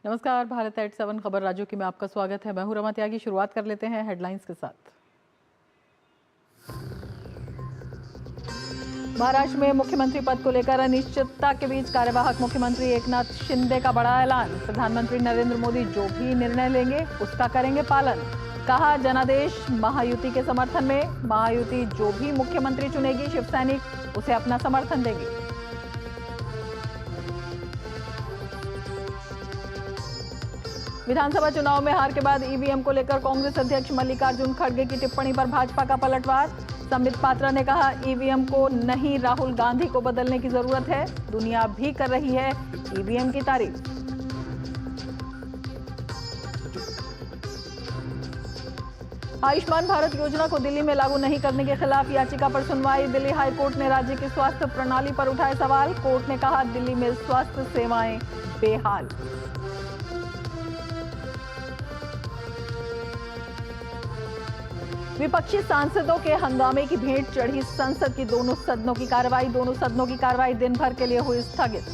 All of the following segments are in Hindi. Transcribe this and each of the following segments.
नमस्कार, भारत एट 7 खबर राज्यों की में आपका स्वागत है। मैं हूं रमा त्यागी। शुरुआत कर लेते हैं हेडलाइंस के साथ। महाराष्ट्र में मुख्यमंत्री पद को लेकर अनिश्चितता के बीच कार्यवाहक मुख्यमंत्री एकनाथ शिंदे का बड़ा ऐलान। प्रधानमंत्री नरेंद्र मोदी जो भी निर्णय लेंगे उसका करेंगे पालन। कहा, जनादेश महायुति के समर्थन में, महायुति जो भी मुख्यमंत्री चुनेगी शिवसैनिक उसे अपना समर्थन देंगे। विधानसभा चुनाव में हार के बाद ईवीएम को लेकर कांग्रेस अध्यक्ष मल्लिकार्जुन खड़गे की टिप्पणी पर भाजपा का पलटवार। संबित पात्रा ने कहा, ईवीएम को नहीं राहुल गांधी को बदलने की जरूरत है। दुनिया भी कर रही है ईवीएम की तारीफ। आयुष्मान भारत योजना को दिल्ली में लागू नहीं करने के खिलाफ याचिका पर सुनवाई। दिल्ली हाईकोर्ट ने राज्य की स्वास्थ्य प्रणाली पर उठाए सवाल। कोर्ट ने कहा, दिल्ली में स्वास्थ्य सेवाएं बेहाल। विपक्षी सांसदों के हंगामे की भेंट चढ़ी संसद की दोनों सदनों की कार्रवाई दिन भर के लिए हुई स्थगित।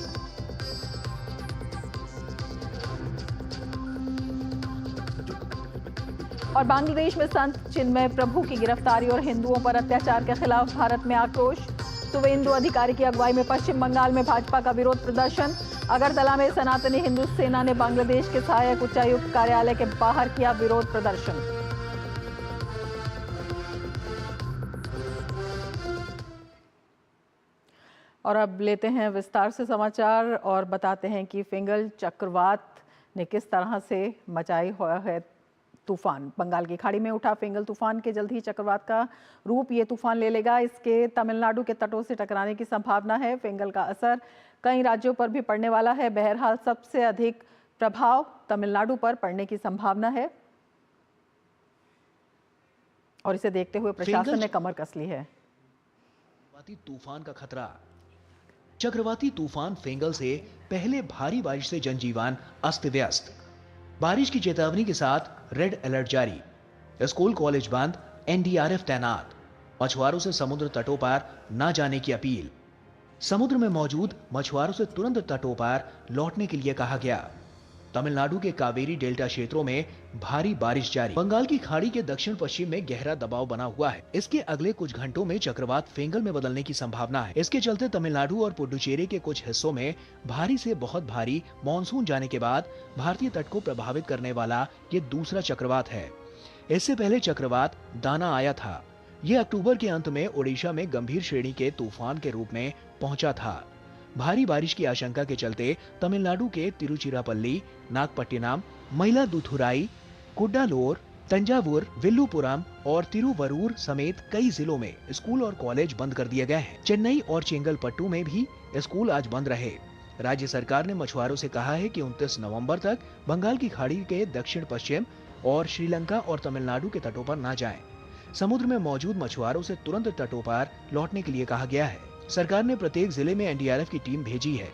और बांग्लादेश में संत चिन्मय प्रभु की गिरफ्तारी और हिंदुओं पर अत्याचार के खिलाफ भारत में आक्रोश। शुभेंदु अधिकारी की अगुवाई में पश्चिम बंगाल में भाजपा का विरोध प्रदर्शन। अगरतला में सनातनी हिंदू सेना ने बांग्लादेश के सहायक उच्चायुक्त कार्यालय के बाहर किया विरोध प्रदर्शन। और अब लेते हैं विस्तार से समाचार और बताते हैं कि फिंगल चक्रवात ने किस तरह से मचाई हुआ है तूफान। बंगाल की खाड़ी में उठा फिंगल तूफान के जल्द ही चक्रवात का रूप ये तूफान ले लेगा। इसके तमिलनाडु के तटों से टकराने की संभावना है। फिंगल का असर कई राज्यों पर भी पड़ने वाला है। बहरहाल सबसे अधिक प्रभाव तमिलनाडु पर पड़ने की संभावना है और इसे देखते हुए प्रशासन ने कमर कस ली है। तूफान का खतरा। चक्रवाती तूफान फेंगल से पहले भारी बारिश से जनजीवन अस्त व्यस्त। बारिश की चेतावनी के साथ रेड अलर्ट जारी। स्कूल कॉलेज बंद, एनडीआरएफ तैनात। मछुआरों से समुद्र तटों पर न जाने की अपील। समुद्र में मौजूद मछुआरों से तुरंत तटों पर लौटने के लिए कहा गया। तमिलनाडु के कावेरी डेल्टा क्षेत्रों में भारी बारिश जारी। बंगाल की खाड़ी के दक्षिण पश्चिम में गहरा दबाव बना हुआ है। इसके अगले कुछ घंटों में चक्रवात फेंगल में बदलने की संभावना है। इसके चलते तमिलनाडु और पुडुचेरी के कुछ हिस्सों में भारी से बहुत भारी मानसून जाने के बाद भारतीय तट को प्रभावित करने वाला ये दूसरा चक्रवात है। इससे पहले चक्रवात दाना आया था। ये अक्टूबर के अंत में ओडिशा में गंभीर श्रेणी के तूफान के रूप में पहुंचा था। भारी बारिश की आशंका के चलते तमिलनाडु के तिरुचिरापल्ली, नागपट्टिनम, मयिलादुथुराई, कुड्डालोर, तंजावुर, विल्लुपुरम और तिरुवरूर समेत कई जिलों में स्कूल और कॉलेज बंद कर दिए गए हैं। चेन्नई और चेंगलपट्टू में भी स्कूल आज बंद रहे। राज्य सरकार ने मछुआरों से कहा है कि 29 नवंबर तक बंगाल की खाड़ी के दक्षिण पश्चिम और श्रीलंका और तमिलनाडु के तटों पर न जाएं। समुद्र में मौजूद मछुआरों से तुरंत तटों पर लौटने के लिए कहा गया है। सरकार ने प्रत्येक जिले में एनडीआरएफ की टीम भेजी है।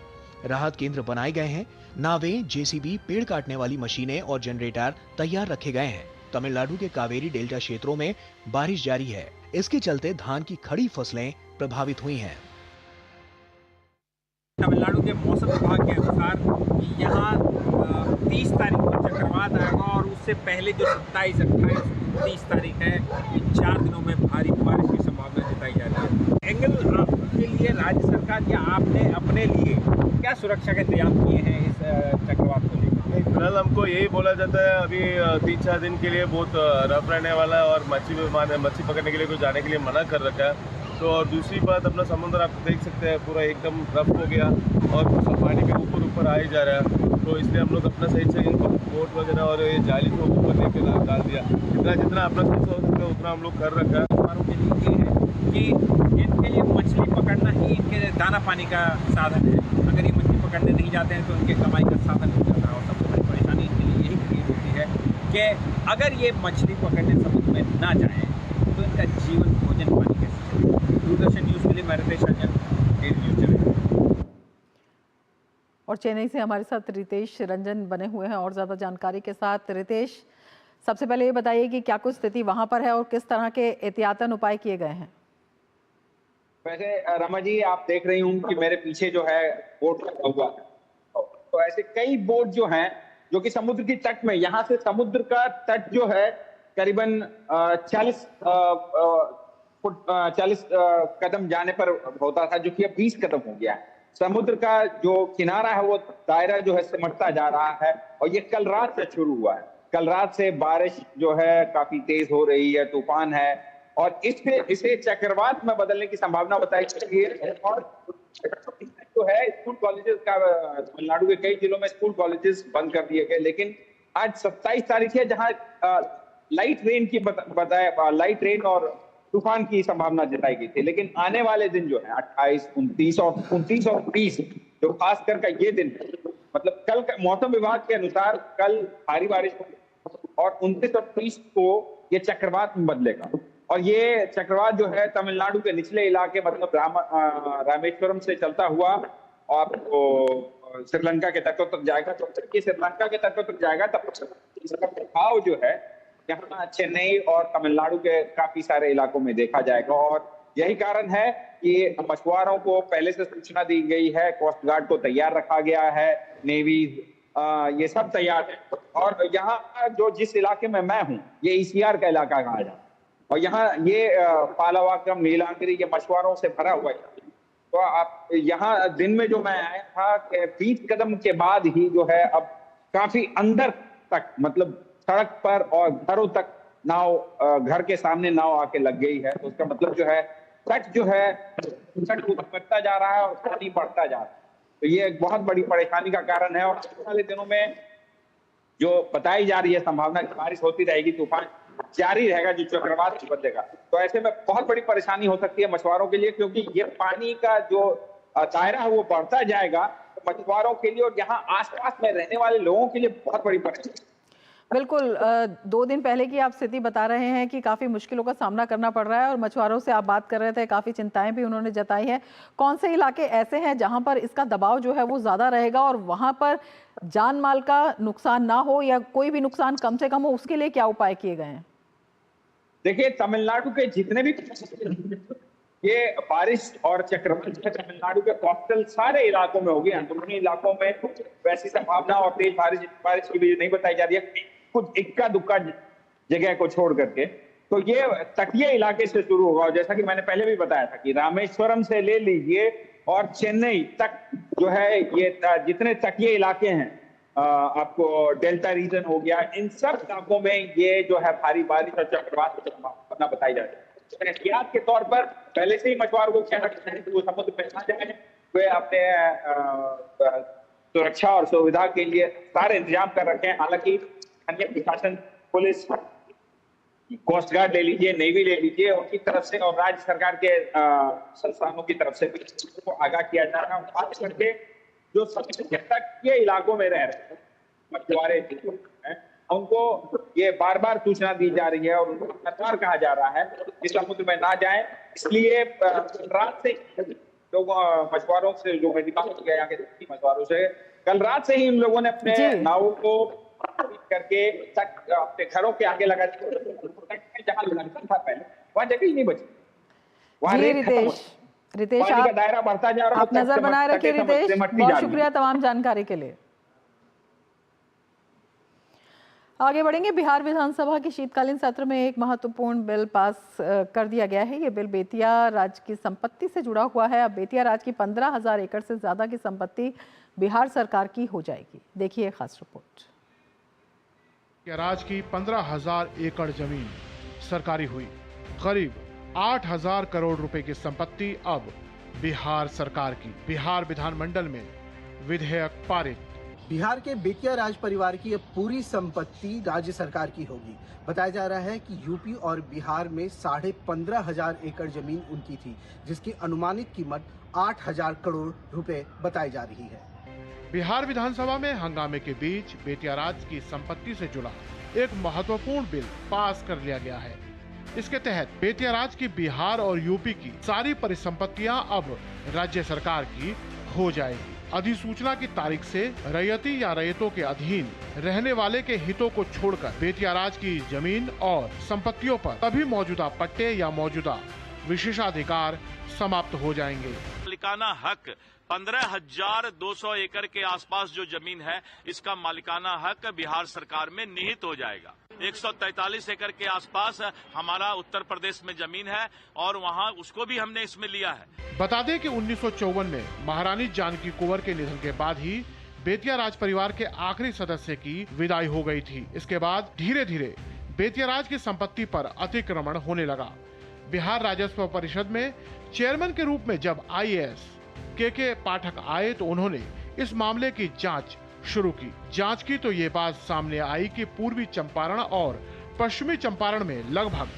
राहत केंद्र बनाए गए हैं। नावें, जेसीबी, पेड़ काटने वाली मशीनें और जनरेटर तैयार रखे गए हैं। तमिलनाडु के कावेरी डेल्टा क्षेत्रों में बारिश जारी है। इसके चलते धान की खड़ी फसलें प्रभावित हुई हैं। तमिलनाडु के मौसम विभाग के अनुसार यहाँ 30 तारीख को चक्रवात आएगा और उससे पहले जो 27, 28, 30 तारीख है, इन 4 दिनों में भारी बारिश की संभावना जताई जा रही है। एंगल के लिए राज्य सरकार या आपने अपने लिए क्या सुरक्षा के इंतजाम किए हैं इस चक्रवात को लेकर? फिलहाल हमको यही बोला जाता है अभी 3-4 दिन के लिए बहुत रफ रहने वाला है और मच्छी पकड़ने के लिए कोई जाने के लिए मना कर रखा है। तो और दूसरी बात, अपना समुद्र आप देख सकते हैं पूरा एकदम रफ हो गया और पानी के ऊपर आ ही जा रहा है। तो इसलिए हम लोग अपना सही से इनको बोट वगैरह और ये जाली को ऊपर लेके डाल दिया। जितना अपना सही से हो सकता है उतना हम लोग कर रखा है। हमारों के लिए ये है कि इनके लिए मछली पकड़ना ही इनके दाना पानी का साधन है। अगर ये मछली पकड़ने नहीं जाते हैं तो इनके कमाई का साधन हो जाता है। और सबसे बड़ी परेशानी इनके लिए यही क्रिएट होती है कि अगर ये मछली पकड़ने समुद्र में ना जाए तो इनका जीवन भोजन पानी कैसे चलेगा। दूरदर्शन न्यूज़ के लिए मैं Ritesh Ranjan, daily news channel. और चेन्नई से हमारे साथ रितेश रंजन बने हुए हैं और ज़्यादा जानकारी के साथ। रितेश, सबसे पहले ये बताइए कि क्या कुछ स्थिति वहां पर है और किस तरह के एहतियातन उपाय किए गए हैं? वैसे रमा जी, आप देख रही हूँ कि मेरे पीछे जो है बोट लगा हुआ है, तो ऐसे कई बोट जो हैं जो कि समुद्र की तट में, यहाँ से समुद्र का तट जो है करीबन 40 कदम जाने पर होता था, जो कि अब 20 कदम हो गया है। समुद्र का जो किनारा है वो दायरा जो है सिमटता जा रहा है, और ये कल रात से शुरू हुआ है। कल रात से बारिश जो है काफी तेज हो रही है, तूफान है, और इसे चक्रवात में बदलने की संभावना बताई गई है। और जो है स्कूल कॉलेजेस का, तमिलनाडु के कई जिलों में स्कूल कॉलेजेस बंद कर दिए गए, लेकिन आज 27 तारीख है, जहां लाइट रेन की बताया, लाइट रेन और तूफान की संभावना जताई गई थी। लेकिन आने वाले दिन जो है 28, 29 और 30, जो खास कर ये दिन, मतलब कल का मौसम विभाग के अनुसार कल भारी बारिश और 29 और 30 को ये चक्रवात में बदलेगा। और ये चक्रवात जो है तमिलनाडु के निचले इलाके, मतलब रामेश्वरम से चलता हुआ और श्रीलंका के तटों तक जाएगा। तो श्रीलंका के तटों तक जाएगा तब इसका प्रभाव जो है यहाँ चेन्नई और तमिलनाडु के काफी सारे इलाकों में देखा जाएगा। और यही कारण है कि मछुआरों को पहले से सूचना दी गई है, कोस्ट गार्ड को तैयार रखा गया है, नेवी ये सब तैयार है। और यहाँ जो जिस इलाके में मैं हूँ, ये ईसीआर का इलाका कहा जाता है, और यहाँ ये पालावाकम, नीलांगिरी, ये मछुआरों से भरा हुआ है। तो आप यहाँ दिन में जो मैं आया था कि 20 कदम के बाद ही जो है अब काफी अंदर तक, मतलब सड़क पर और घरों तक नाव, घर के सामने नाव आके लग गई है। तो उसका मतलब जो है तट जो है बढ़ता जा रहा है और पानी बढ़ता जा रहा है। तो ये एक बहुत बड़ी परेशानी का कारण है। और आने वाले दिनों में जो बताई जा रही है संभावना की बारिश होती रहेगी, तूफान जारी रहेगा, जो चक्रवात बदलेगा। तो ऐसे में बहुत बड़ी परेशानी हो सकती है मछुआरों के लिए, क्योंकि ये पानी का जो दायरा है वो बढ़ता जाएगा। तो मछुआरों के लिए और यहाँ आसपास में रहने वाले लोगों के लिए बहुत बड़ी परेशानी। बिल्कुल, 2 दिन पहले की आप स्थिति बता रहे हैं कि काफ़ी मुश्किलों का सामना करना पड़ रहा है, और मछुआरों से आप बात कर रहे थे, काफ़ी चिंताएं भी उन्होंने जताई हैं। कौन से इलाके ऐसे हैं जहां पर इसका दबाव जो है वो ज़्यादा रहेगा, और वहां पर जान माल का नुकसान ना हो या कोई भी नुकसान कम से कम हो, उसके लिए क्या उपाय किए गए हैं? देखिए, तमिलनाडु के जितने भी ये बारिश और चक्रवात तमिलनाडु के कोस्टल सारे इलाकों में होगी। अंदरूनी इलाकों में वैसी संभावना और तेज बारिश की भी नहीं बताई जा रही है, कुछ इक्का दुक्का जगह को छोड़ करके। तो ये तटीय इलाके से शुरू होगा, और जैसा कि मैंने पहले भी बताया था कि रामेश्वरम से ले लीजिए और चेन्नई तक जो है, ये जितने तटीय इलाके हैं, आपको डेल्टा रीजन हो गया, इन सब इलाकों में ये जो है भारी बारिश और चक्रवात की संभावना बताई जा रही है। एहतियात के तौर पर पहले से ही मछुआरों को कहना चाहिए कि वो समुद्र में ना जाए, वे अपने सुरक्षा और सुविधा के लिए सारे इंतजाम कर रखे हैं। हालांकि अन्य प्रशासन, पुलिस, कोस्ट गार्ड ले लीजिए, नेवी ले लीजिए, उनकी तरफ से और राज्य सरकार के संस्थानों की तरफ से भी आगाह किया जा रहा है। खास करके जो सबसे तटीय इलाकों में रह रहे मछुआरे हैं, उनको ये बार बार सूचना दी जा रही है और उनको लगातार कहा जा रहा है कि समुद्र में ना जाएं। इसलिए रात से लोग मछुआरों से, जो मैं बात किया यहाँ के मछुआरों से, कल रात से ही इन लोगों ने अपने नावों को करके तक अपने घरों के आगे लगा दिया। जहाँ लगता था पहले, वहाँ जगह ही नहीं बची। वहाँ रितेश, का दायरा बढ़ता जा रहा है। आप नजर बनाए रखिए रितेश, बहुत शुक्रिया तमाम जानकारी के लिए। आगे बढ़ेंगे। बिहार विधानसभा के शीतकालीन सत्र में एक महत्वपूर्ण बिल पास कर दिया गया है। ये बिल बेतिया राज्य की संपत्ति से जुड़ा हुआ है। अब बेतिया राज्य की 15,000 एकड़ से ज्यादा की संपत्ति बिहार सरकार की हो जाएगी। देखिए खास रिपोर्ट। राज्य की 15,000 एकड़ जमीन सरकारी हुई। करीब 8,000 करोड़ रुपए की संपत्ति अब बिहार सरकार की। बिहार विधानमंडल में विधेयक पारित। बिहार के बेतिया राज परिवार की अब पूरी संपत्ति राज्य सरकार की होगी। बताया जा रहा है कि यूपी और बिहार में 15,500 एकड़ जमीन उनकी थी, जिसकी अनुमानित कीमत 8,000 करोड़ रुपए बताई जा रही है। बिहार विधानसभा में हंगामे के बीच बेतिया राज्य की संपत्ति से जुड़ा एक महत्वपूर्ण बिल पास कर लिया गया है। इसके तहत बेतिया राज्य की बिहार और यूपी की सारी परिसंपत्तियां अब राज्य सरकार की हो जाएगी। अधिसूचना की तारीख से रैयती या रैयतों के अधीन रहने वाले के हितों को छोड़कर बेतिया राज्य की जमीन और संपत्तियों पर सभी मौजूदा पट्टे या मौजूदा विशेषाधिकार समाप्त हो जाएंगे। मालिकाना हक 15,200 एकड़ के आसपास जो जमीन है, इसका मालिकाना हक बिहार सरकार में निहित हो जाएगा। 143 एकड़ के आसपास हमारा उत्तर प्रदेश में जमीन है और वहां उसको भी हमने इसमें लिया है। बता दें कि 1954 में महारानी जानकी कुंवर के निधन के बाद ही बेतिया राज परिवार के आखिरी सदस्य की विदाई हो गई थी। इसके बाद धीरे धीरे बेतिया राज की संपत्ति पर अतिक्रमण होने लगा। बिहार राजस्व परिषद में चेयरमैन के रूप में जब IAS के पाठक आए तो उन्होंने इस मामले की जांच शुरू की। जांच की तो ये बात सामने आई कि पूर्वी चंपारण और पश्चिमी चंपारण में लगभग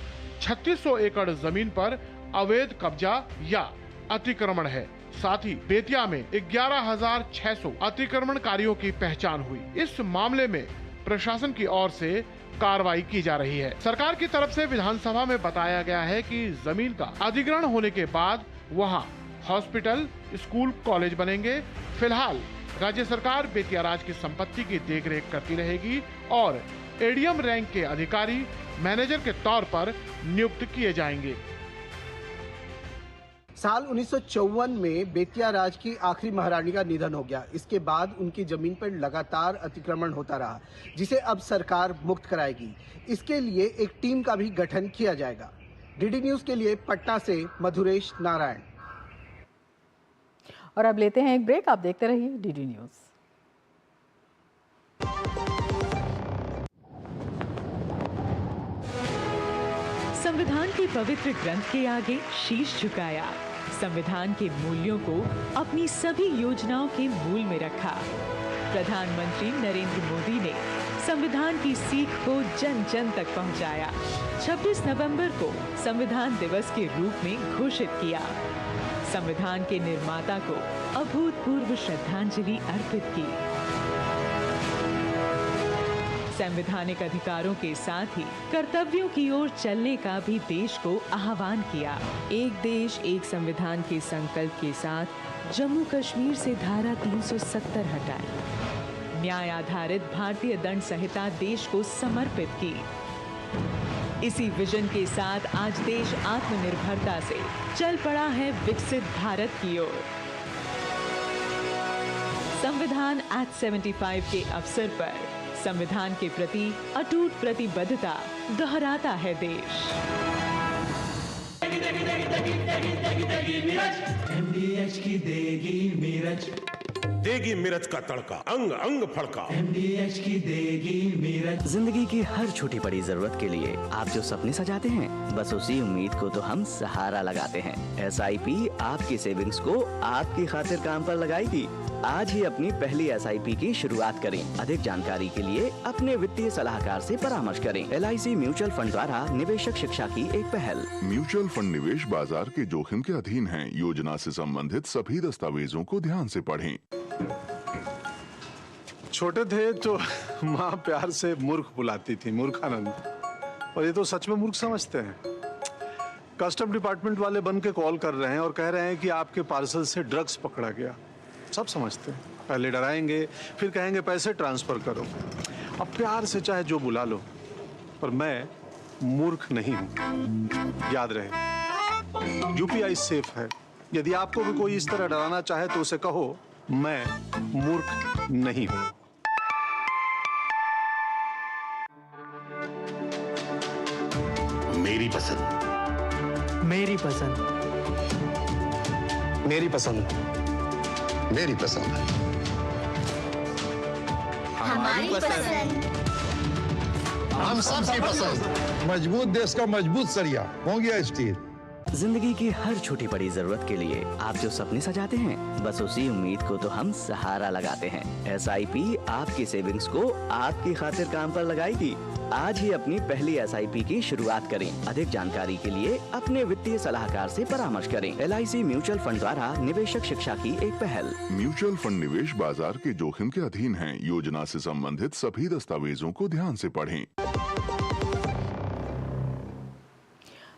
3600 एकड़ जमीन पर अवैध कब्जा या अतिक्रमण है। साथ ही बेतिया में 11,600 अतिक्रमणकारियों की पहचान हुई। इस मामले में प्रशासन की ओर से कार्रवाई की जा रही है। सरकार की तरफ से विधानसभा में बताया गया है कि जमीन का अधिग्रहण होने के बाद वहां हॉस्पिटल, स्कूल, कॉलेज बनेंगे। फिलहाल राज्य सरकार बेतिया राज की संपत्ति की देखरेख करती रहेगी और ADM रैंक के अधिकारी मैनेजर के तौर पर नियुक्त किए जाएंगे। साल 1954 में बेतिया राज की आखिरी महारानी का निधन हो गया। इसके बाद उनकी जमीन पर लगातार अतिक्रमण होता रहा, जिसे अब सरकार मुक्त कराएगी। इसके लिए एक टीम का भी गठन किया जाएगा। DD न्यूज के लिए पटना से मधुरेश नारायण। और अब लेते हैं एक ब्रेक। आप देखते रहिए DD न्यूज। संविधान के पवित्र ग्रंथ के आगे शीश झुकाया, संविधान के मूल्यों को अपनी सभी योजनाओं के मूल में रखा। प्रधानमंत्री नरेंद्र मोदी ने संविधान की सीख को जन जन तक पहुंचाया। 26 नवंबर को संविधान दिवस के रूप में घोषित किया। संविधान के निर्माता को अभूतपूर्व श्रद्धांजलि अर्पित की। संवैधानिक अधिकारों के साथ ही कर्तव्यों की ओर चलने का भी देश को आह्वान किया। एक देश एक संविधान के संकल्प के साथ जम्मू कश्मीर से धारा 370 हटाई। न्याय आधारित भारतीय दंड संहिता देश को समर्पित की। इसी विजन के साथ आज देश आत्मनिर्भरता से चल पड़ा है विकसित भारत की ओर। संविधान एक्ट 75 के अवसर पर संविधान के प्रति अटूट प्रतिबद्धता दोहराता है देश। MDH की देगी मिर्च का तड़का, अंग अंग फड़का। MDH की देगी मिर्च। जिंदगी की हर छोटी बड़ी जरूरत के लिए आप जो सपने सजाते हैं, बस उसी उम्मीद को तो हम सहारा लगाते हैं। SIP आपकी सेविंग्स को आपकी खातिर काम पर लगाएगी। आज ही अपनी पहली SIP की शुरुआत करें। अधिक जानकारी के लिए अपने वित्तीय सलाहकार से परामर्श करें। LIC म्यूचुअल फंड द्वारा निवेशक शिक्षा की एक पहल। म्यूचुअल फंड निवेश बाजार के जोखिम के अधीन है। योजना से संबंधित सभी दस्तावेजों को ध्यान से पढ़ें। छोटे थे तो माँ प्यार से मूर्ख बुलाती थी, मूर्खानंद। और ये तो सच में मूर्ख समझते हैं। कस्टम डिपार्टमेंट वाले बन के कॉल कर रहे हैं और कह रहे हैं कि आपके पार्सल से ड्रग्स पकड़ा गया। सब समझते हैं। पहले डराएंगे, फिर कहेंगे पैसे ट्रांसफर करो। अब प्यार से चाहे जो बुला लो, पर मैं मूर्ख नहीं हूं। याद रहे, UPI सेफ है। यदि आपको भी कोई इस तरह डराना चाहे तो उसे कहो मैं मूर्ख नहीं हूं। मेरी पसंद, मेरी पसंद, मेरी पसंद, मेरी पसंद, हमारी पसंद, हम सबकी पसंद। मजबूत देश का मजबूत सरिया होंगे स्टील। जिंदगी की हर छोटी बड़ी जरूरत के लिए आप जो सपने सजाते हैं, बस उसी उम्मीद को तो हम सहारा लगाते हैं। SIP आपकी सेविंग्स को आपकी खातिर काम पर लगाएगी। आज ही अपनी पहली SIP की शुरुआत करें। अधिक जानकारी के लिए अपने वित्तीय सलाहकार से परामर्श करें। LIC म्यूचुअल फंड द्वारा निवेशक शिक्षा की एक पहल। म्यूचुअल फंड निवेश बाजार के जोखिम के अधीन है। योजना से संबंधित सभी दस्तावेजों को ध्यान से पढ़ें।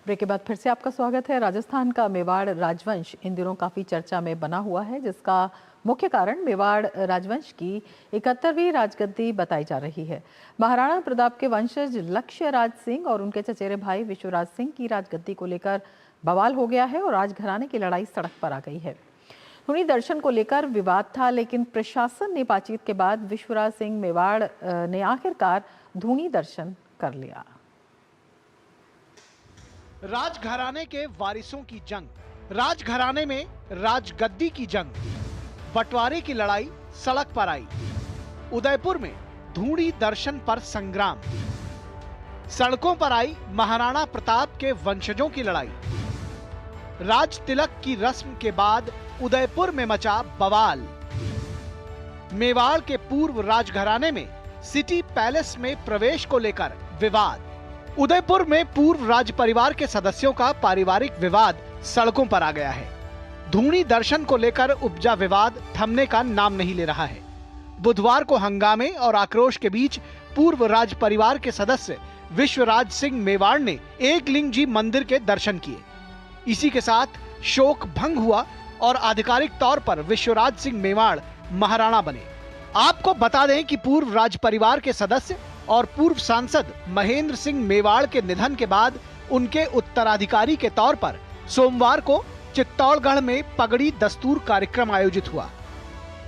ब्रेक के बाद फिर से आपका स्वागत है। राजस्थान का मेवाड़ राजवंश इन दिनों काफ़ी चर्चा में बना हुआ है, जिसका मुख्य कारण मेवाड़ राजवंश की 71वीं राजगद्दी बताई जा रही है। महाराणा प्रताप के वंशज लक्ष्य राज सिंह और उनके चचेरे भाई विश्वराज सिंह की राजगद्दी को लेकर बवाल हो गया है और राजघराने की लड़ाई सड़क पर आ गई है। धूनी दर्शन को लेकर विवाद था, लेकिन प्रशासन ने बातचीत के बाद विश्वराज सिंह मेवाड़ ने आखिरकार धूनी दर्शन कर लिया। राजघराने के वारिसों की जंग, राजघराने में राजगद्दी की जंग, बंटवारे की लड़ाई सड़क पर आई। उदयपुर में धूनी दर्शन पर संग्राम, सड़कों पर आई महाराणा प्रताप के वंशजों की लड़ाई। राज तिलक की रस्म के बाद उदयपुर में मचा बवाल। मेवाड़ के पूर्व राजघराने में सिटी पैलेस में प्रवेश को लेकर विवाद। उदयपुर में पूर्व राज परिवार के सदस्यों का पारिवारिक विवाद सड़कों पर आ गया है। धूनी दर्शन को लेकर उपजा विवाद थमने का नाम नहीं ले रहा है। बुधवार को हंगामे और आक्रोश के बीच पूर्व राज परिवार के सदस्य विश्वराज सिंह मेवाड़ ने एकलिंग जी मंदिर के दर्शन किए। इसी के साथ शोक भंग हुआ और आधिकारिक तौर पर विश्वराज सिंह मेवाड़ महाराणा बने। आपको बता दें कि पूर्व राज परिवार के सदस्य और पूर्व सांसद महेंद्र सिंह मेवाड़ के निधन के बाद उनके उत्तराधिकारी के तौर पर सोमवार को चित्तौड़गढ़ में पगड़ी दस्तूर कार्यक्रम आयोजित हुआ।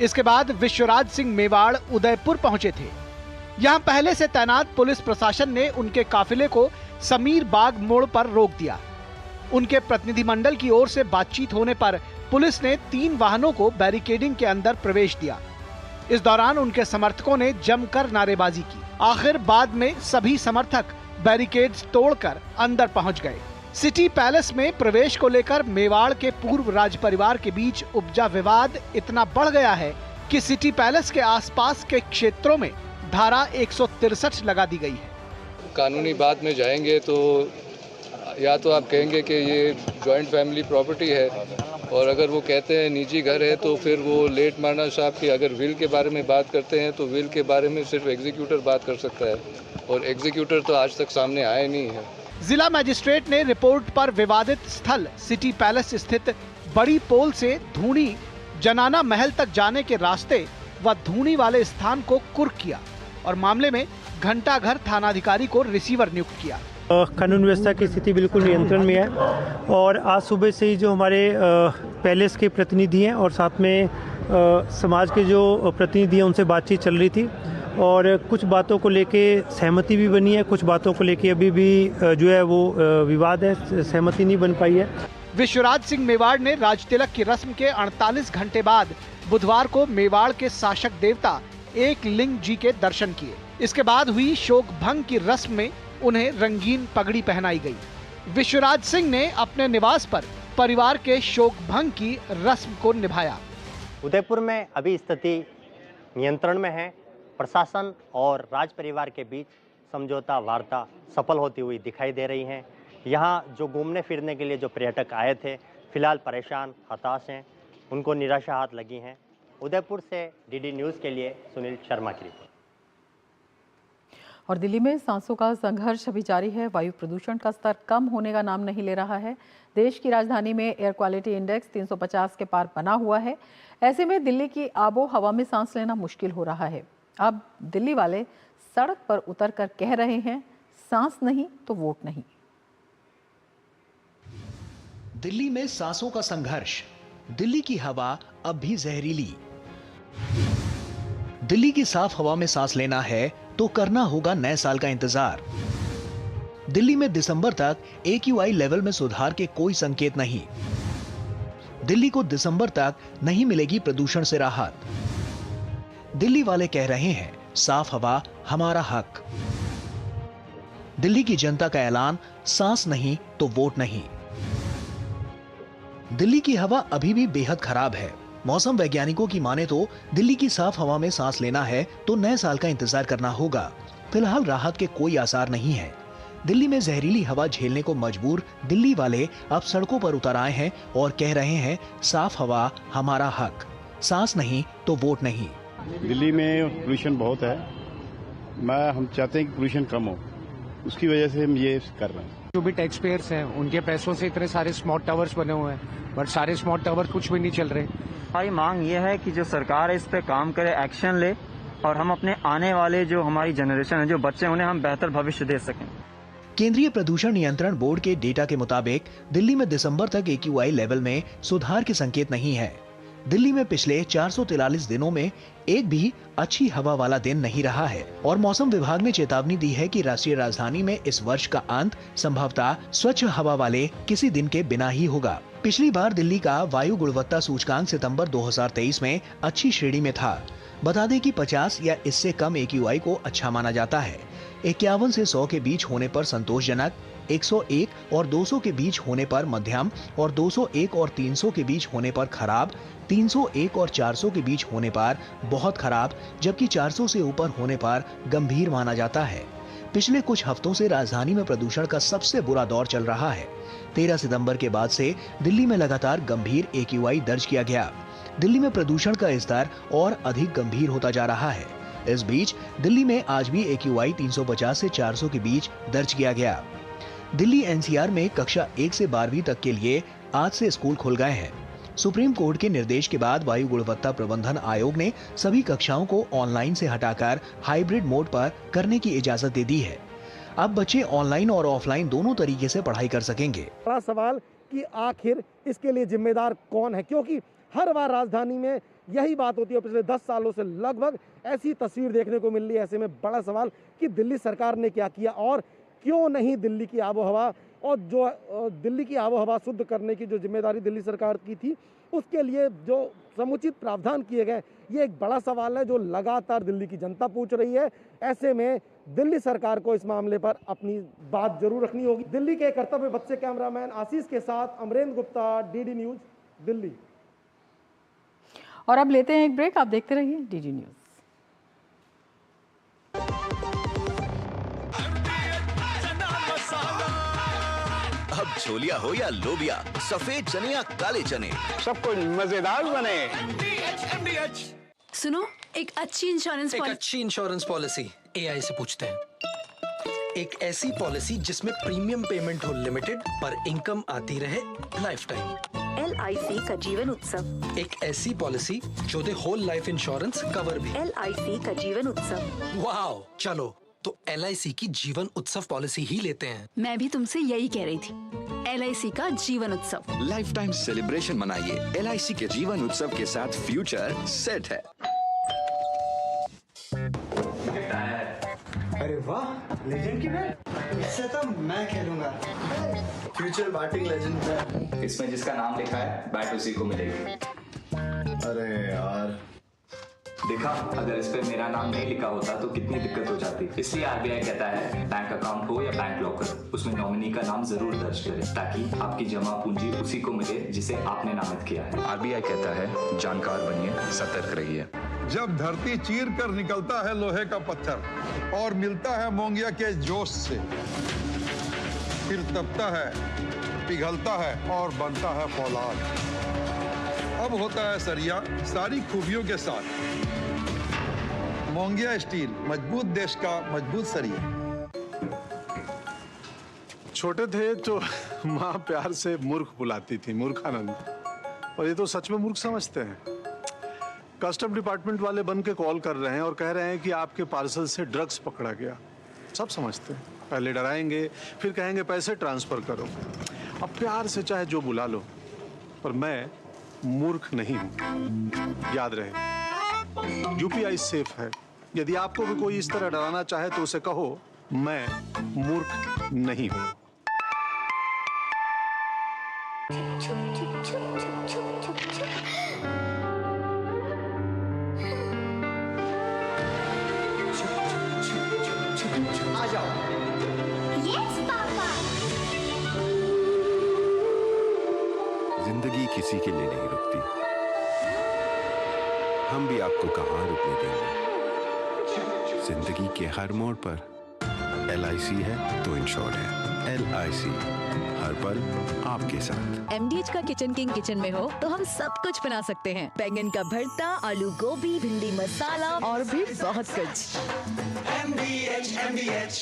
इसके बाद विश्वराज सिंह मेवाड़ उदयपुर पहुंचे थे। यहां पहले से तैनात पुलिस प्रशासन ने उनके काफिले को समीर बाग मोड़ पर रोक दिया। उनके प्रतिनिधिमंडल की ओर से बातचीत होने पर पुलिस ने 3 वाहनों को बैरिकेडिंग के अंदर प्रवेश दिया। इस दौरान उनके समर्थकों ने जमकर नारेबाजी की। आखिर बाद में सभी समर्थक बैरिकेड्स तोड़कर अंदर पहुंच गए। सिटी पैलेस में प्रवेश को लेकर मेवाड़ के पूर्व राज परिवार के बीच उपजा विवाद इतना बढ़ गया है कि सिटी पैलेस के आसपास के क्षेत्रों में धारा 163 लगा दी गई है। कानूनी बात में जाएंगे तो या तो आप कहेंगे कि ये जॉइंट फैमिली प्रॉपर्टी है, और अगर वो कहते हैं निजी घर है तो फिर वो लेट मारना साहब की अगर विल के बारे में बात करते हैं तो विल के बारे में सिर्फ एग्जीक्यूटर बात कर सकता है, और एग्जीक्यूटर तो आज तक सामने आया नहीं है। जिला मजिस्ट्रेट ने रिपोर्ट पर विवादित स्थल सिटी पैलेस स्थित बड़ी पोल से धूनी जनाना महल तक जाने के रास्ते व धूनी वाले स्थान को कुर्क किया और मामले में घंटाघर थानाधिकारी को रिसीवर नियुक्त किया। कानून व्यवस्था की स्थिति बिल्कुल नियंत्रण में है, और आज सुबह से ही जो हमारे पैलेस के प्रतिनिधि हैं और साथ में समाज के जो प्रतिनिधि हैं उनसे बातचीत चल रही थी, और कुछ बातों को लेके सहमति भी बनी है, कुछ बातों को लेके अभी भी जो है वो विवाद है, सहमति नहीं बन पाई है। विश्वराज सिंह मेवाड़ ने राज तिलक की रस्म के 48 घंटे बाद बुधवार को मेवाड़ के शासक देवता एकलिंग जी के दर्शन किए। इसके बाद हुई शोक भंग की रस्म में उन्हें रंगीन पगड़ी पहनाई गई। विश्वराज सिंह ने अपने निवास पर परिवार के शोक भंग की रस्म को निभाया। उदयपुर में अभी स्थिति नियंत्रण में है। प्रशासन और राज परिवार के बीच समझौता वार्ता सफल होती हुई दिखाई दे रही है। यहाँ जो घूमने फिरने के लिए जो पर्यटक आए थे फिलहाल परेशान हताश हैं, उनको निराशा हाथ लगी है। उदयपुर से डीडी न्यूज़ के लिए सुनील शर्मा की रिपोर्ट। और दिल्ली में सांसों का संघर्ष अभी जारी है। वायु प्रदूषण का स्तर कम होने का नाम नहीं ले रहा है। देश की राजधानी में एयर क्वालिटी इंडेक्स 350 के पार बना हुआ है। ऐसे में दिल्ली की आबो हवा में सांस लेना मुश्किल हो रहा है। अब दिल्ली वाले सड़क पर उतरकर कह रहे हैं, सांस नहीं तो वोट नहीं। दिल्ली में सांसों का संघर्ष, दिल्ली की हवा अब भी जहरीली। दिल्ली की साफ हवा में सांस लेना है तो करना होगा नए साल का इंतजार। दिल्ली में दिसंबर तक AQI लेवल में सुधार के कोई संकेत नहीं। दिल्ली को दिसंबर तक नहीं मिलेगी प्रदूषण से राहत। दिल्ली वाले कह रहे हैं, साफ हवा हमारा हक। दिल्ली की जनता का ऐलान, सांस नहीं तो वोट नहीं। दिल्ली की हवा अभी भी बेहद खराब है। मौसम वैज्ञानिकों की माने तो दिल्ली की साफ हवा में सांस लेना है तो नए साल का इंतजार करना होगा। फिलहाल राहत के कोई आसार नहीं है। दिल्ली में जहरीली हवा झेलने को मजबूर दिल्ली वाले अब सड़कों पर उतर आए हैं और कह रहे हैं, साफ हवा हमारा हक, सांस नहीं तो वोट नहीं। दिल्ली में पोल्यूशन बहुत है। हम चाहते हैं कि पोल्यूशन कम हो, उसकी वजह से हम ये कर रहे हैं। जो भी टैक्स पेयर्स हैं उनके पैसों से इतने सारे स्मार्ट टावर्स बने हुए हैं, बट सारे स्मार्ट टावर्स कुछ भी नहीं चल रहे। हमारी मांग ये है कि जो सरकार है इस पे काम करे, एक्शन ले, और हम अपने आने वाले जो हमारी जनरेशन है, जो बच्चे, उन्हें हम बेहतर भविष्य दे सकें। केंद्रीय प्रदूषण नियंत्रण बोर्ड के डेटा के मुताबिक दिल्ली में दिसंबर तक AQI लेवल में सुधार के संकेत नहीं है। दिल्ली में पिछले 443 दिनों में एक भी अच्छी हवा वाला दिन नहीं रहा है और मौसम विभाग ने चेतावनी दी है कि राष्ट्रीय राजधानी में इस वर्ष का अंत संभवतः स्वच्छ हवा वाले किसी दिन के बिना ही होगा। पिछली बार दिल्ली का वायु गुणवत्ता सूचकांक सितंबर 2023 में अच्छी श्रेणी में था। बता दें कि 50 या इससे कम AQI को अच्छा माना जाता है। 51 से 100 के बीच होने पर संतोषजनक, 101 और 200 के बीच होने पर मध्यम और 201 और 300 के बीच होने पर खराब, 301 और 400 के बीच होने पर बहुत खराब, जबकि 400 से ऊपर होने पर गंभीर माना जाता है। पिछले कुछ हफ्तों से राजधानी में प्रदूषण का सबसे बुरा दौर चल रहा है। 13 सितंबर के बाद से दिल्ली में लगातार गंभीर AQI दर्ज किया गया। दिल्ली में प्रदूषण का स्तर और अधिक गंभीर होता जा रहा है। इस बीच दिल्ली में आज भी AQI 350 से 400 के बीच दर्ज किया गया। दिल्ली NCR में कक्षा 1 से 12वीं तक के लिए आज से स्कूल खुल गए हैं। सुप्रीम कोर्ट के निर्देश के बाद वायु गुणवत्ता प्रबंधन आयोग ने सभी कक्षाओं को ऑनलाइन से हटाकर हाइब्रिड मोड पर करने की इजाजत दे दी है। अब बच्चे ऑनलाइन और ऑफलाइन दोनों तरीके से पढ़ाई कर सकेंगे। बड़ा सवाल कि आखिर इसके लिए जिम्मेदार कौन है, क्योंकि हर बार राजधानी में यही बात होती है। पिछले 10 सालों से लगभग ऐसी तस्वीर देखने को मिल रही है। ऐसे में बड़ा सवाल कि दिल्ली सरकार ने क्या किया और क्यों नहीं दिल्ली की आबोहवा और जो दिल्ली की आबोहवा शुद्ध करने की जो जिम्मेदारी दिल्ली सरकार की थी, उसके लिए जो समुचित प्रावधान किए गए, ये एक बड़ा सवाल है जो लगातार दिल्ली की जनता पूछ रही है। ऐसे में दिल्ली सरकार को इस मामले पर अपनी बात जरूर रखनी होगी। दिल्ली के कर्तव्य बच्चे से कैमरामैन आशीष के साथ अमरेंद्र गुप्ता, DD न्यूज, दिल्ली। और अब लेते हैं एक ब्रेक, आप देखते रहिए DD न्यूज। अब छोलिया हो या लोबिया, सफेद चने या काले चने, सब कुछ मजेदार बने। सुनो, एक अच्छी इंश्योरेंस पॉलिसी AI से पूछते हैं। एक ऐसी पॉलिसी जिसमें प्रीमियम पेमेंट हो लिमिटेड पर इनकम आती रहे लाइफ टाइम। LIC का जीवन उत्सव। एक ऐसी पॉलिसी जो दे होल लाइफ इंश्योरेंस कवर भी। LIC का जीवन उत्सव। वाह, चलो तो LIC की जीवन उत्सव पॉलिसी ही लेते हैं। मैं भी तुमसे यही कह रही थी, LIC का जीवन उत्सव। लाइफ टाइम सेलिब्रेशन मनाइए LIC के जीवन उत्सव के साथ, फ्यूचर सेट है। अरे वाह, लेजेंड की बैट, इससे तो मैं खेलूंगा। Future batting legend. इसमें जिसका नाम लिखा है बैट उसी को मिलेगी। अरे यार, देखा, अगर इस पे मेरा नाम नहीं लिखा होता तो कितनी दिक्कत हो जाती। इसलिए RBI कहता है बैंक अकाउंट हो या बैंक लॉकर, उसमें नॉमिनी का नाम जरूर दर्ज करें ताकि आपकी जमा पूंजी उसी को मिले जिसे आपने नामित किया है। RBI कहता है जानकार बनिए, सतर्क रहिए। जब धरती चीर कर निकलता है लोहे का पत्थर और मिलता है मोंगिया के जोश से, फिर तपता है, पिघलता है और बनता है फौलाद। अब होता है सरिया सारी खूबियों के साथ। मोंगिया स्टील, मजबूत देश का मजबूत सरिया। छोटे थे तो माँ प्यार से मूर्ख बुलाती थी, मूर्खानंद, और ये तो सच में मूर्ख समझते हैं। कस्टम डिपार्टमेंट वाले बन के कॉल कर रहे हैं और कह रहे हैं कि आपके पार्सल से ड्रग्स पकड़ा गया। सब समझते हैं, पहले डराएंगे फिर कहेंगे पैसे ट्रांसफर करो। अब प्यार से चाहे जो बुला लो, पर मैं मूर्ख नहीं हूं, याद रहे। UPI सेफ है। यदि आपको भी कोई इस तरह डराना चाहे तो उसे कहो मैं मूर्ख नहीं हूं। आ जाओ। Yes papa. जिंदगी किसी के लिए नहीं रुकती, हम भी आपको कहाँ रुकने देंगे। जिंदगी के हर मोड़ पर LIC है तो इंश्योर है। LIC, हर पल आपके साथ। MDH का किचन किंग किचन में हो तो हम सब कुछ बना सकते हैं। बैंगन का भरता, आलू गोभी, भिंडी मसाला और भी बहुत कुछ। MDH।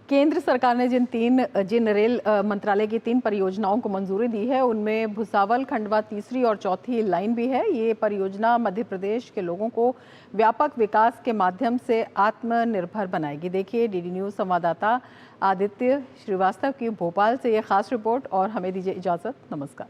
केंद्र सरकार ने जिन रेल मंत्रालय की 3 परियोजनाओं को मंजूरी दी है, उनमें भुसावल खंडवा तीसरी और चौथी लाइन भी है। ये परियोजना मध्य प्रदेश के लोगों को व्यापक विकास के माध्यम से आत्मनिर्भर बनाएगी। देखिए DD न्यूज़ संवाददाता आदित्य श्रीवास्तव की भोपाल से ये खास रिपोर्ट, और हमें दीजिए इजाज़त। नमस्कार।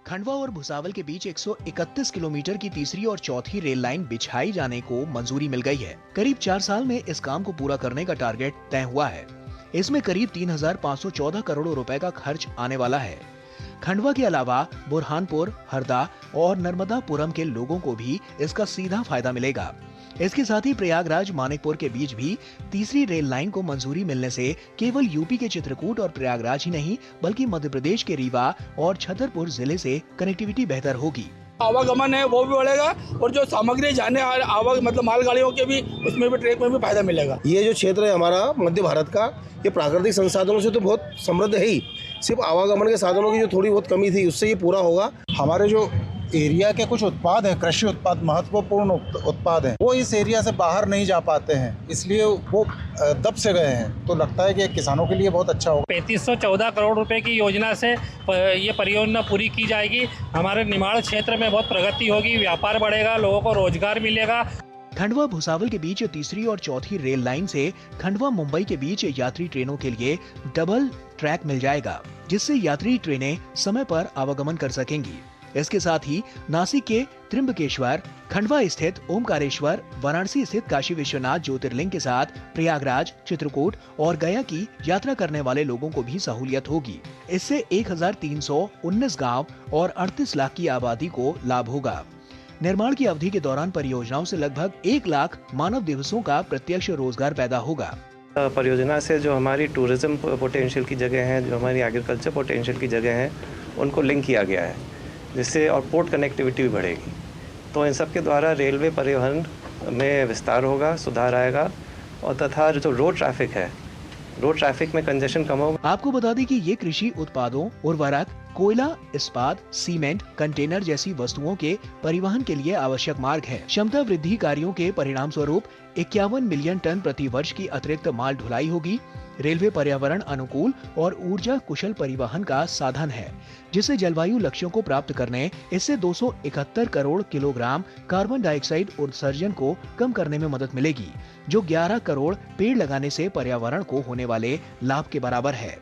खंडवा और भुसावल के बीच 131 किलोमीटर की तीसरी और चौथी रेल लाइन बिछाई जाने को मंजूरी मिल गई है। करीब 4 साल में इस काम को पूरा करने का टारगेट तय हुआ है। इसमें करीब 3,514 करोड़ रुपए का खर्च आने वाला है। खंडवा के अलावा बुरहानपुर, हरदा और नर्मदापुरम के लोगों को भी इसका सीधा फायदा मिलेगा। इसके साथ ही प्रयागराज मानिकपुर के बीच भी तीसरी रेल लाइन को मंजूरी मिलने से केवल यूपी के चित्रकूट और प्रयागराज ही नहीं बल्कि मध्य प्रदेश के रीवा और छतरपुर जिले से कनेक्टिविटी बेहतर होगी। आवागमन है वो भी बढ़ेगा और जो सामग्री जाने मतलब मालगाड़ियों के भी उसमें भी ट्रेक में भी फायदा मिलेगा। ये जो क्षेत्र है हमारा मध्य भारत का, ये प्राकृतिक संसाधनों से तो बहुत समृद्ध है ही, सिर्फ आवागमन के साधनों की जो थोड़ी बहुत कमी थी उससे ये पूरा होगा। हमारे जो एरिया के कुछ उत्पाद है, कृषि उत्पाद महत्वपूर्ण उत्पाद हैं, वो इस एरिया से बाहर नहीं जा पाते हैं, इसलिए वो दब से गए हैं। तो लगता है कि किसानों के लिए बहुत अच्छा होगा। 3514 करोड़ रुपए की योजना से ये परियोजना पूरी की जाएगी। हमारे निमाड़ क्षेत्र में बहुत प्रगति होगी, व्यापार बढ़ेगा, लोगों को रोजगार मिलेगा। खंडवा भुसावल के बीच तीसरी और चौथी रेल लाइन से खंडवा मुंबई के बीच यात्री ट्रेनों के लिए डबल ट्रैक मिल जाएगा, जिससे यात्री ट्रेनें समय पर आवागमन कर सकेंगी। इसके साथ ही नासिक के त्रिम्बकेश्वर, खंडवा स्थित ओमकारेश्वर, वाराणसी स्थित काशी विश्वनाथ ज्योतिर्लिंग के साथ प्रयागराज, चित्रकूट और गया की यात्रा करने वाले लोगों को भी सहूलियत होगी। इससे 1319 गांव और 38 लाख की आबादी को लाभ होगा। निर्माण की अवधि के दौरान परियोजनाओं से लगभग 1 लाख मानव दिवसों का प्रत्यक्ष रोजगार पैदा होगा। परियोजना से जो हमारी टूरिज्म पोटेंशियल की जगह है, जो हमारी एग्रीकल्चर पोटेंशियल की जगह है, उनको लिंक किया गया है, जिससे और पोर्ट कनेक्टिविटी भी बढ़ेगी। तो इन सब के द्वारा रेलवे परिवहन में विस्तार होगा, सुधार आएगा और तथा जो रोड ट्रैफिक है, रोड ट्रैफिक में कंजेशन कम होगा। आपको बता दें कि ये कृषि उत्पादों, उर्वरक, कोयला, इस्पात, सीमेंट, कंटेनर जैसी वस्तुओं के परिवहन के लिए आवश्यक मार्ग है। क्षमता वृद्धि कार्यों के परिणाम स्वरूप 51 मिलियन टन प्रति वर्ष की अतिरिक्त माल ढुलाई होगी। रेलवे पर्यावरण अनुकूल और ऊर्जा कुशल परिवहन का साधन है, जिससे जलवायु लक्ष्यों को प्राप्त करने इससे 271 करोड़ किलोग्राम कार्बन डाइऑक्साइड उत्सर्जन को कम करने में मदद मिलेगी, जो 11 करोड़ पेड़ लगाने से पर्यावरण को होने वाले लाभ के बराबर है।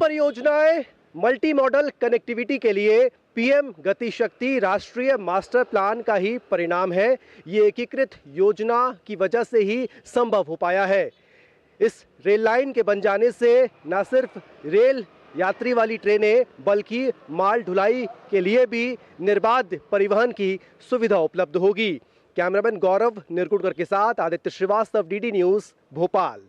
परियोजनाएं मल्टी मॉडल कनेक्टिविटी के लिए पीएम गति शक्ति राष्ट्रीय मास्टर प्लान का ही परिणाम है। ये एकीकृत योजना की वजह से ही संभव हो पाया है। इस रेल लाइन के बन जाने से न सिर्फ रेल यात्री वाली ट्रेनें बल्कि माल ढुलाई के लिए भी निर्बाध परिवहन की सुविधा उपलब्ध होगी। कैमरामैन गौरव निरकुटकर के साथ आदित्य श्रीवास्तव, डीडी न्यूज़, भोपाल।